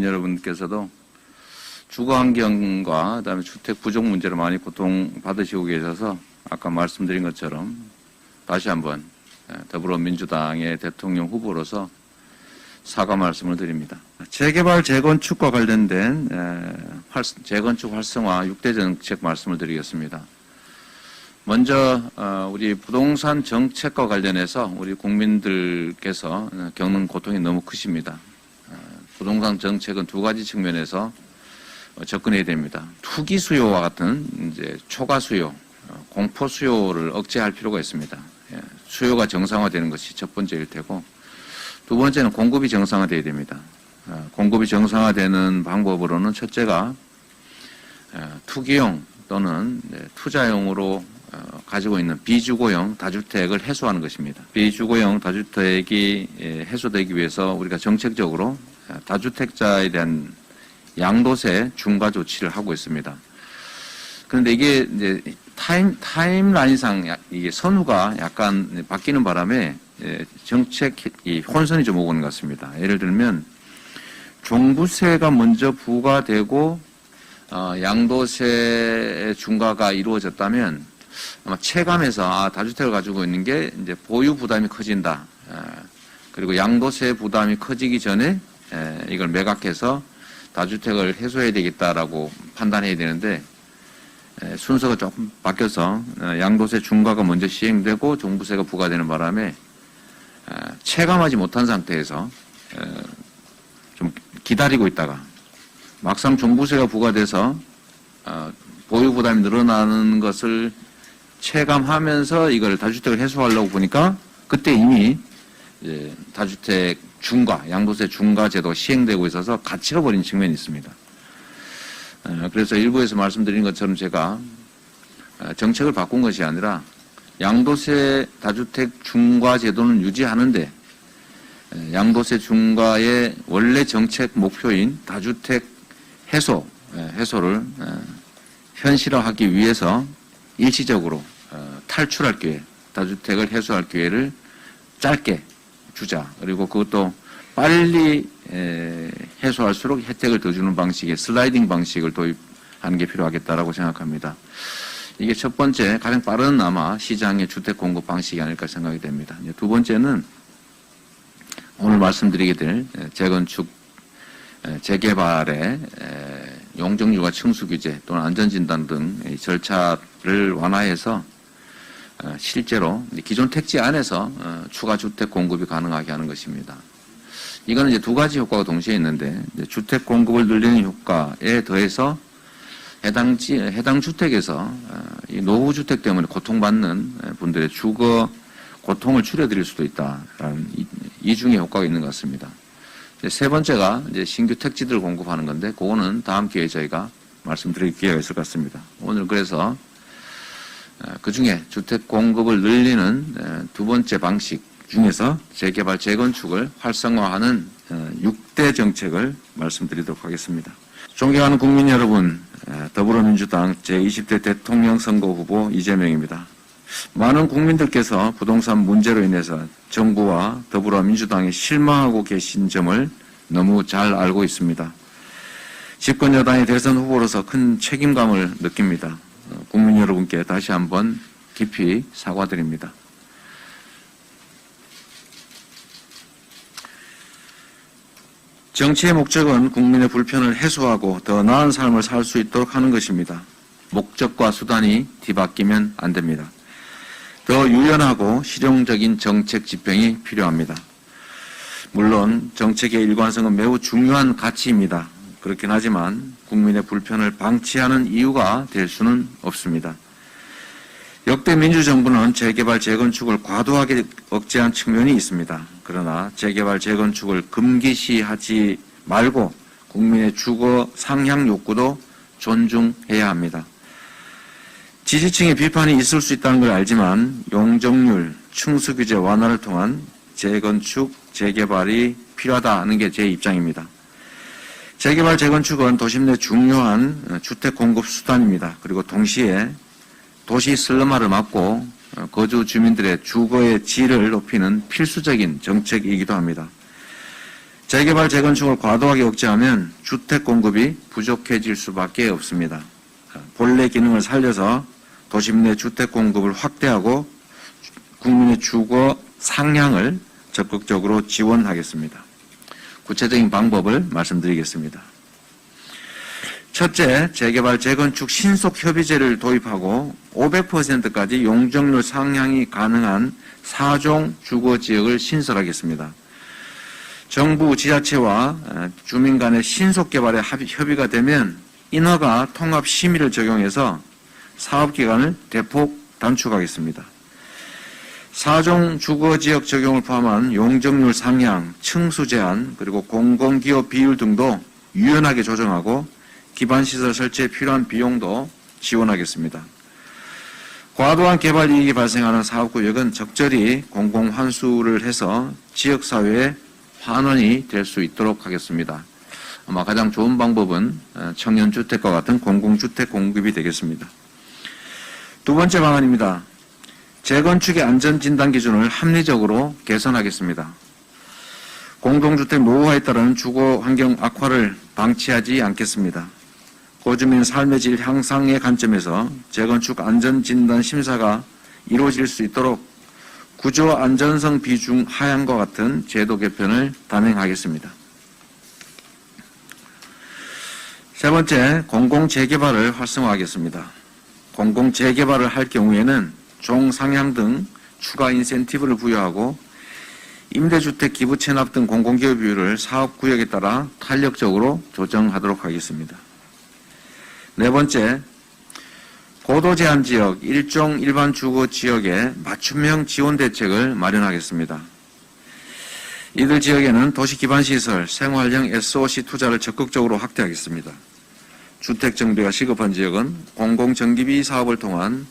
국민 여러분께서도 주거 환경과 그다음에 주택 부족 문제로 많이 고통받으시고 계셔서 아까 말씀드린 것처럼 다시 한번 더불어민주당의 대통령 후보로서 사과 말씀을 드립니다. 재개발, 재건축과 관련된 재건축 활성화 6대 정책 말씀을 드리겠습니다. 먼저 우리 부동산 정책과 관련해서 우리 국민들께서 겪는 고통이 너무 크십니다. 부동산 정책은 두 가지 측면에서 접근해야 됩니다. 투기 수요와 같은 이제 초과 수요, 공포 수요를 억제할 필요가 있습니다. 수요가 정상화되는 것이 첫 번째일 테고, 두 번째는 공급이 정상화되어야 됩니다. 공급이 정상화되는 방법으로는 첫째가 투기용 또는 투자용으로 가지고 있는 비주거용 다주택을 해소하는 것입니다. 비주거용 다주택이 해소되기 위해서 우리가 정책적으로 다주택자에 대한 양도세 중과 조치를 하고 있습니다. 그런데 이게 이제 타임라인상 이게 선후가 약간 바뀌는 바람에 정책이 혼선이 좀 오고 있는 것 같습니다. 예를 들면 종부세가 먼저 부과되고 양도세 중과가 이루어졌다면 아마 체감에서 다주택을 가지고 있는 게 이제 보유 부담이 커진다. 그리고 양도세 부담이 커지기 전에 이걸 매각해서 다주택을 해소해야 되겠다라고 판단해야 되는데 순서가 조금 바뀌어서 양도세 중과가 먼저 시행되고 종부세가 부과되는 바람에 체감하지 못한 상태에서 좀 기다리고 있다가 막상 종부세가 부과돼서 보유 부담이 늘어나는 것을 체감하면서 이걸 다주택을 해소하려고 보니까 그때 이미 다주택 중과, 양도세 중과 제도가 시행되고 있어서 갇혀버린 측면이 있습니다. 그래서 일부에서 말씀드린 것처럼 제가 정책을 바꾼 것이 아니라 양도세 다주택 중과 제도는 유지하는데 양도세 중과의 원래 정책 목표인 다주택 해소를 현실화하기 위해서 일시적으로 탈출할 기회, 다주택을 해소할 기회를 짧게 주자. 그리고 그것도 빨리 해소할수록 혜택을 더 주는 방식의 슬라이딩 방식을 도입하는 게 필요하겠다라고 생각합니다. 이게 첫 번째 가장 빠른 아마 시장의 주택 공급 방식이 아닐까 생각이 됩니다. 두 번째는 오늘 말씀드리게 될 재건축, 재개발의 용적률과 층수 규제 또는 안전진단 등 절차를 완화해서 실제로 기존 택지 안에서 추가 주택 공급이 가능하게 하는 것입니다. 이거는 이제 두 가지 효과가 동시에 있는데 주택 공급을 늘리는 효과에 더해서 해당 주택에서 이 노후 주택 때문에 고통받는 분들의 주거 고통을 줄여드릴 수도 있다라는 이중의 효과가 있는 것 같습니다. 세 번째가 이제 신규 택지들을 공급하는 건데 그거는 다음 기회에 저희가 말씀드릴 기회가 있을 것 같습니다. 오늘 그래서 그 중에 주택 공급을 늘리는 두 번째 방식 중에서 재개발, 재건축을 활성화하는 6대 정책을 말씀드리도록 하겠습니다. 존경하는 국민 여러분, 더불어민주당 제20대 대통령 선거 후보 이재명입니다. 많은 국민들께서 부동산 문제로 인해서 정부와 더불어민주당에 실망하고 계신 점을 너무 잘 알고 있습니다. 집권 여당의 대선 후보로서 큰 책임감을 느낍니다. 국민 여러분께 다시 한번 깊이 사과드립니다. 정치의 목적은 국민의 불편을 해소하고 더 나은 삶을 살 수 있도록 하는 것입니다. 목적과 수단이 뒤바뀌면 안 됩니다. 더 유연하고 실용적인 정책 집행이 필요합니다. 물론 정책의 일관성은 매우 중요한 가치입니다. 그렇긴 하지만 국민의 불편을 방치하는 이유가 될 수는 없습니다. 역대 민주정부는 재개발, 재건축을 과도하게 억제한 측면이 있습니다. 그러나 재개발, 재건축을 금기시하지 말고 국민의 주거 상향 욕구도 존중해야 합니다. 지지층의 비판이 있을 수 있다는 걸 알지만 용적률, 층수 규제 완화를 통한 재건축, 재개발이 필요하다는 게 제 입장입니다. 재개발, 재건축은 도심 내 중요한 주택 공급 수단입니다. 그리고 동시에 도시 슬럼화를 막고 거주 주민들의 주거의 질을 높이는 필수적인 정책이기도 합니다. 재개발, 재건축을 과도하게 억제하면 주택 공급이 부족해질 수밖에 없습니다. 본래 기능을 살려서 도심 내 주택 공급을 확대하고 국민의 주거 상향을 적극적으로 지원하겠습니다. 구체적인 방법을 말씀드리겠습니다. 첫째, 재개발, 재건축 신속 협의제를 도입하고 500%까지 용적률 상향이 가능한 4종 주거지역을 신설하겠습니다. 정부, 지자체와 주민 간의 신속 개발에 협의가 되면 인허가 통합 심의를 적용해서 사업기간을 대폭 단축하겠습니다. 4종 주거지역 적용을 포함한 용적률 상향, 층수 제한, 그리고 공공기업 비율 등도 유연하게 조정하고 기반시설 설치에 필요한 비용도 지원하겠습니다. 과도한 개발 이익이 발생하는 사업구역은 적절히 공공환수를 해서 지역사회의 환원이 될 수 있도록 하겠습니다. 아마 가장 좋은 방법은 청년주택과 같은 공공주택 공급이 되겠습니다. 두 번째 방안입니다. 재건축의 안전진단 기준을 합리적으로 개선하겠습니다. 공동주택 노후화에 따른 주거환경 악화를 방치하지 않겠습니다. 고주민 삶의 질 향상의 관점에서 재건축 안전진단 심사가 이루어질 수 있도록 구조 안전성 비중 하향과 같은 제도 개편을 단행하겠습니다. 세 번째, 공공재개발을 활성화하겠습니다. 공공재개발을 할 경우에는 종상향 등 추가 인센티브를 부여하고 임대주택 기부 체납 등 공공기업 비율을 사업구역에 따라 탄력적으로 조정하도록 하겠습니다. 네 번째, 고도제한지역, 일종 일반 주거지역에 맞춤형 지원 대책을 마련하겠습니다. 이들 지역에는 도시기반시설, 생활형 SOC 투자를 적극적으로 확대하겠습니다. 주택정비가 시급한 지역은 공공전기비 사업을 통한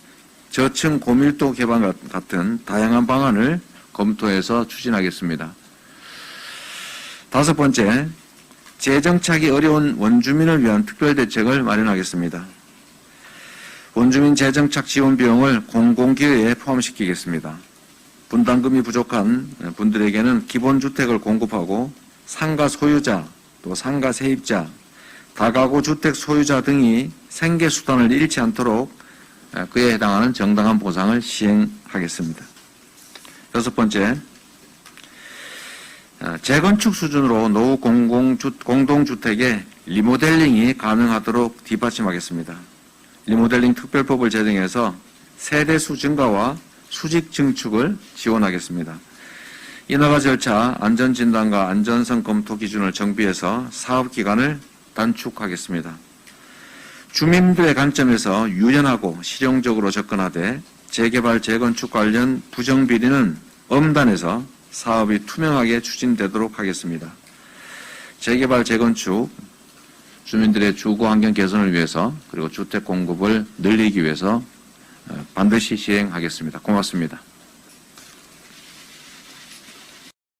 저층 고밀도 개발 같은 다양한 방안을 검토해서 추진하겠습니다. 다섯 번째, 재정착이 어려운 원주민을 위한 특별대책을 마련하겠습니다. 원주민 재정착 지원 비용을 공공기여에 포함시키겠습니다. 분담금이 부족한 분들에게는 기본주택을 공급하고 상가 소유자, 또 상가 세입자, 다가구 주택 소유자 등이 생계수단을 잃지 않도록 그에 해당하는 정당한 보상을 시행하겠습니다. 여섯 번째, 재건축 수준으로 노후 공동주택의 리모델링이 가능하도록 뒷받침하겠습니다. 리모델링 특별법을 제정해서 세대수 증가와 수직 증축을 지원하겠습니다. 인허가 절차, 안전진단과 안전성 검토 기준을 정비해서 사업기간을 단축하겠습니다. 주민들의 관점에서 유연하고 실용적으로 접근하되 재개발, 재건축 관련 부정비리는 엄단해서 사업이 투명하게 추진되도록 하겠습니다. 재개발, 재건축, 주민들의 주거 환경 개선을 위해서 그리고 주택 공급을 늘리기 위해서 반드시 시행하겠습니다. 고맙습니다.